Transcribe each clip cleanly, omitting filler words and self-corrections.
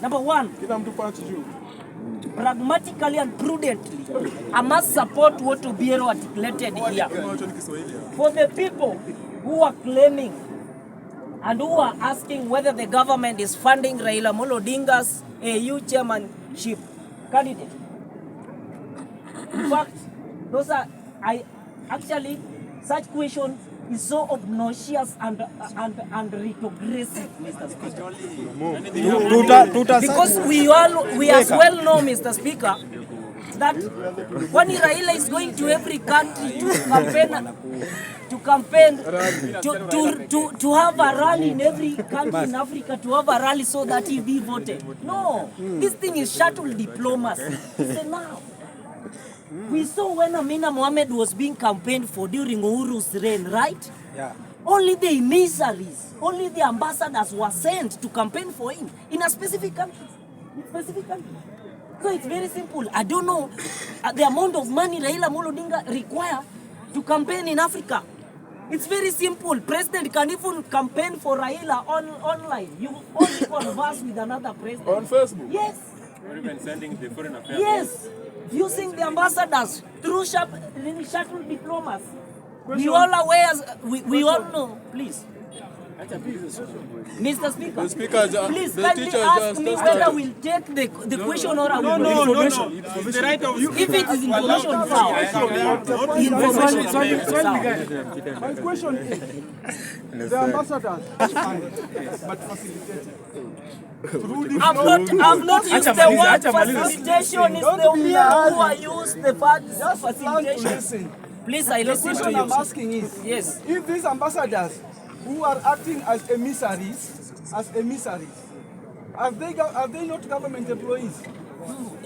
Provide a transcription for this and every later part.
Number one, pragmatically and prudently, I must support what Obiero articulated here. For the people who are claiming and who are asking whether the government is funding Raila Amolo Odinga's AU chairmanship candidate. In fact, those are, such questions is so obnoxious and retrogressive, Mr. Speaker. Because we as well know, Mr. Speaker, that when Raila is going to every country to have a rally in every country in Africa, to have a rally so that he be voted. No, this thing is shuttle diplomacy. It's enough. We saw when Amina Mohammed was being campaigned for during Uhuru's reign, right? Yeah. Only the emissaries, only the ambassadors were sent to campaign for him in a specific country. So it's very simple. I don't know the amount of money Raila Amolo Odinga require to campaign in Africa. It's very simple. President can even campaign for Raila online. You only converse with another president. On Facebook? Yes. Or even sending the foreign affairs. Yes. Using the ambassadors through shuttle diplomacy. We all aware, we all know. Please. Mr. Speaker, please kindly ask me whether we'll take the question or I will No. If it is information, My question is, the ambassadors but facilitated. I've not used the word facilitation. It's the Obiero who I use the word facilitation. Please, I listen to you. The question I'm asking is, yes, if these ambassadors who are acting as emissaries, are they not government employees?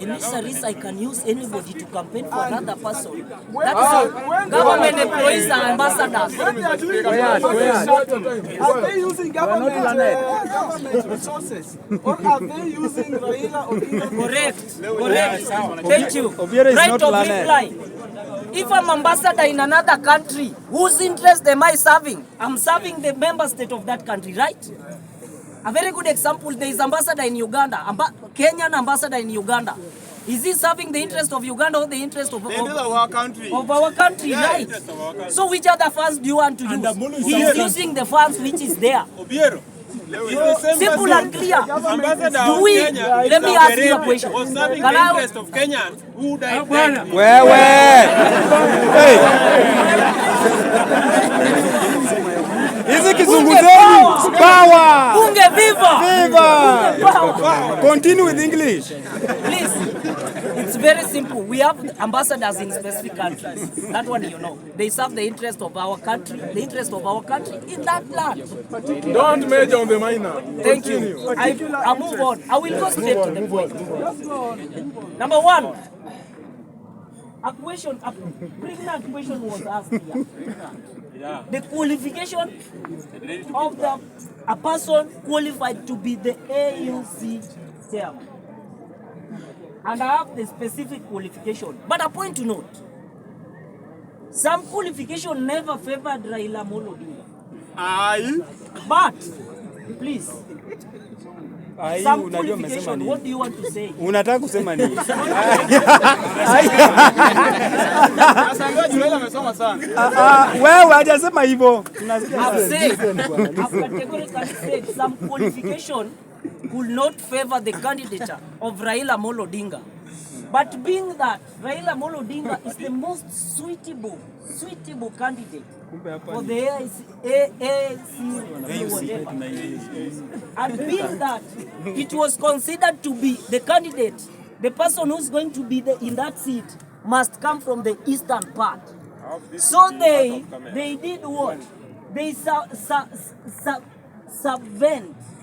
Emissaries, I can use anybody to campaign for another person. That is all. Government employees are ambassadors. When they are doing are they using government resources? Or are they using Raila Odinga? Correct. Thank you. Right of reply. If I'm ambassador in another country, whose interest am I serving? I'm serving the member state of that country, right? A very good example, there is ambassador in Uganda, Kenyan ambassador in Uganda. Is he serving the interest of Uganda or the interest of our country? Of our country, yes, right? So which other funds do you want to use? He is using the funds which is there. Obiero. Simple and clear. Ambassador Do we? Kenya, Let me ask you a question. was serving the interest of Kenyans who died there. Hizi kizunguzeni power. Bunge viva. Continue with English. Please. It's very simple. We have ambassadors in specific countries. That one you know. They serve the interest of our country, in that land. Don't major on the minor. Thank you. I'll move on. I will go straight to the point. Number one. A pregnant question was asked here. The qualification of a person qualified to be the AUC chairman. And I have the specific qualification. But a point to note, some qualification never favored Raila Amolo Odinga. But, please, some qualification, what do you want to say? Unataka kusema nini? Wewe hajasema hivyo. I've categorically said some qualification could not favor the candidature of Raila Amolo Odinga. But being that Raila Amolo Odinga is the most suitable candidate for the AAC, and being that it was considered to be the candidate, the person who's going to be in that seat must come from the eastern part. So they did what? They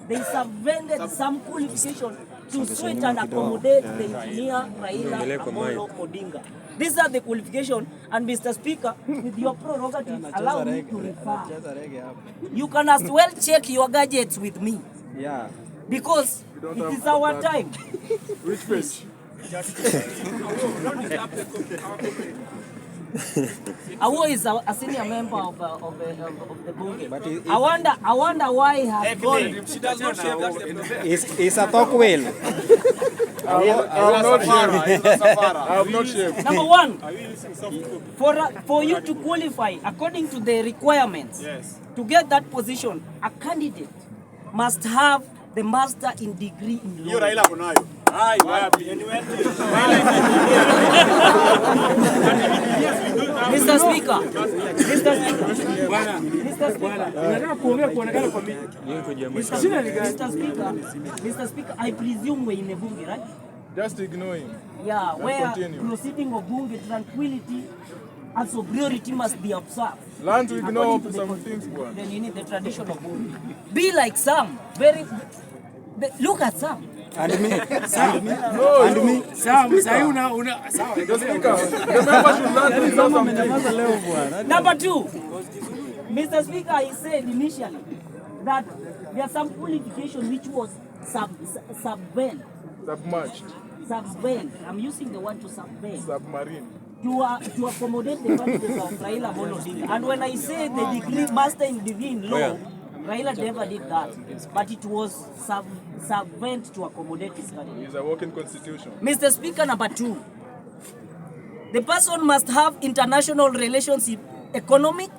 subvented some qualification to suit and accommodate the engineer Raila Amolo Odinga. These are the qualifications, and Mr. Speaker, with your prerogative, allow me to refer. You can as well check your gadgets with me. Yeah. Because it is our time. Which page? Awo is a senior member of the Bunge. I wonder why he has gone. She does not shave, that's the problem. Is a talk whale. I have not shaved. I have not shaved. Number one, for you to qualify according to the requirements, to get that position, a candidate must have the master in degree in law. Raila kunayo. Mr. Speaker, Mr. Speaker, I presume we're in a bunge, right? Just ignore him. Yeah, where continue. proceeding of bunge, tranquility and sobriety must be observed. Learn to ignore According to some the things, boy. Then you need the tradition of bunge. Be like Sam. Look at Sam. And me. No, And me. the speaker. The member should learn to ignore some things. Number two, Mr. Speaker, I said initially that there are some qualification which was subvent. Submerged. I'm using the word to subvent. Submarine. To accommodate the candidates of Raila Odinga. And when I say the degree master in degree in law, Raila never did that. But it was subvent to accommodate his candidate. He's a working constitution. Mr. Speaker, number two, the person must have international relationship, economic,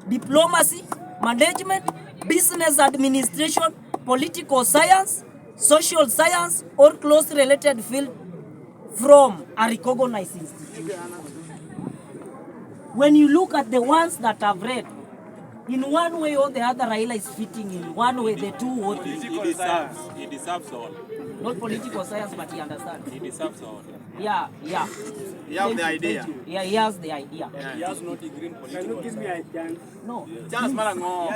diplomacy, management, business administration, political science, social science, or close related field from a recognized institution. When you look at the ones that I've read, in one way or the other, Raila is fitting in one way, the two or three. He deserves all. Not political science, but he understands. He deserves all. Yeah. He has the idea. Yeah, he has the idea. He has not degree in political science. No. Chance marango.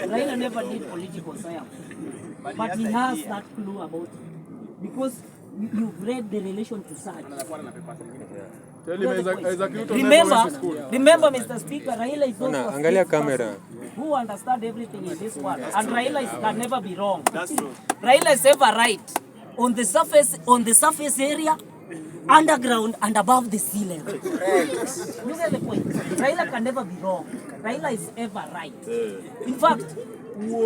Raila never did political science. But he has that clue about it. Because you've read the relation to such. Tell him execute on Remember, Mr. Speaker, Raila is also a Angalia state camera. person who understands everything in this world. And Raila can never be wrong. That's true. Raila is ever right on the surface area, underground, and above the sea level. You get the point? Raila can never be wrong. Raila is ever right. In fact,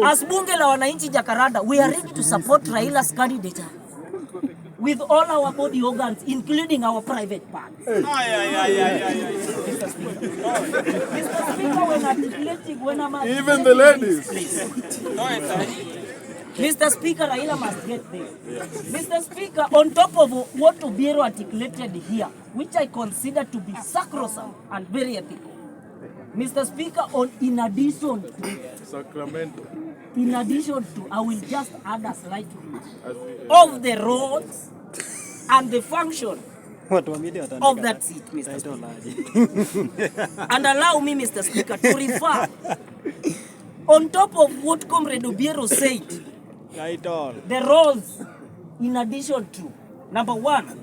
as Bunge la Wananchi Jakaranda, we are ready to support Raila's candidature with all our body organs, including our private parts. Mr. Speaker, when articulating, Even the ladies. Mr. Speaker, Raila must get there. Mr. Speaker, on top of what Obiero articulated here, which I consider to be sacrosanct and very ethical, Mr. Speaker, in addition to, Sacramento. I will just add a slight of the roles and the function of that seat, Mr. Speaker. And allow me, Mr. Speaker, to refer on top of what Comrade Obiero said, the roles in addition to, number one,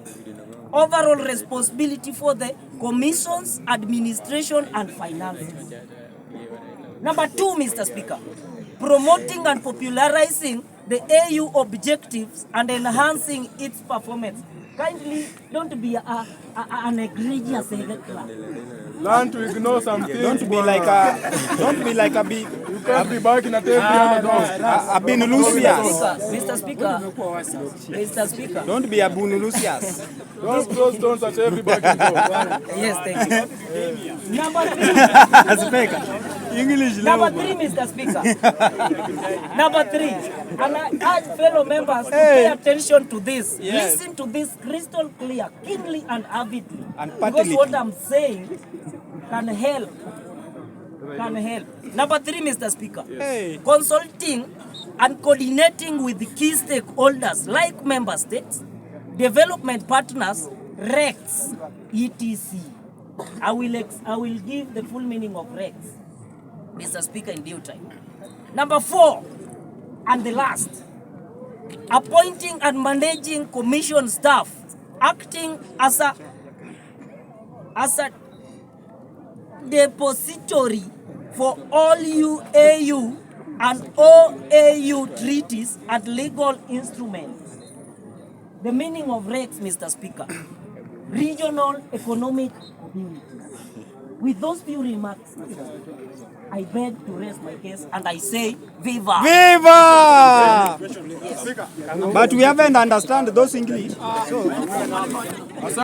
overall responsibility for the commission's administration and finances. Number two, Mr. Speaker, promoting and popularizing the AU objectives and enhancing its performance. Kindly don't be an egregious electoral. Learn to ignore some things. Don't be like a big. You can't be barking at every other dog. A Binulusias. Mr. Speaker. Don't be a Bunulusias. Don't throw stones at every barking dog. Yes, thank you. Number three. English. Number three, Mr. Speaker. Number three. And I urge fellow members to pay attention to this. Yes. Listen to this crystal clear, keenly and avidly. And because what I'm saying can help. Number three, Mr. Speaker. Hey. Consulting and coordinating with the key stakeholders like member states, development partners, RECs, etc. I will give the full meaning of RECs, Mr. Speaker, in due time. Number four, and the last, appointing and managing commission staff, acting as a depository for all AU and OAU treaties and legal instruments. The meaning of RECs, Mr. Speaker. regional economic community. With those few remarks, I beg to raise my case and I say, Viva! Viva! But we haven't understand those English. So.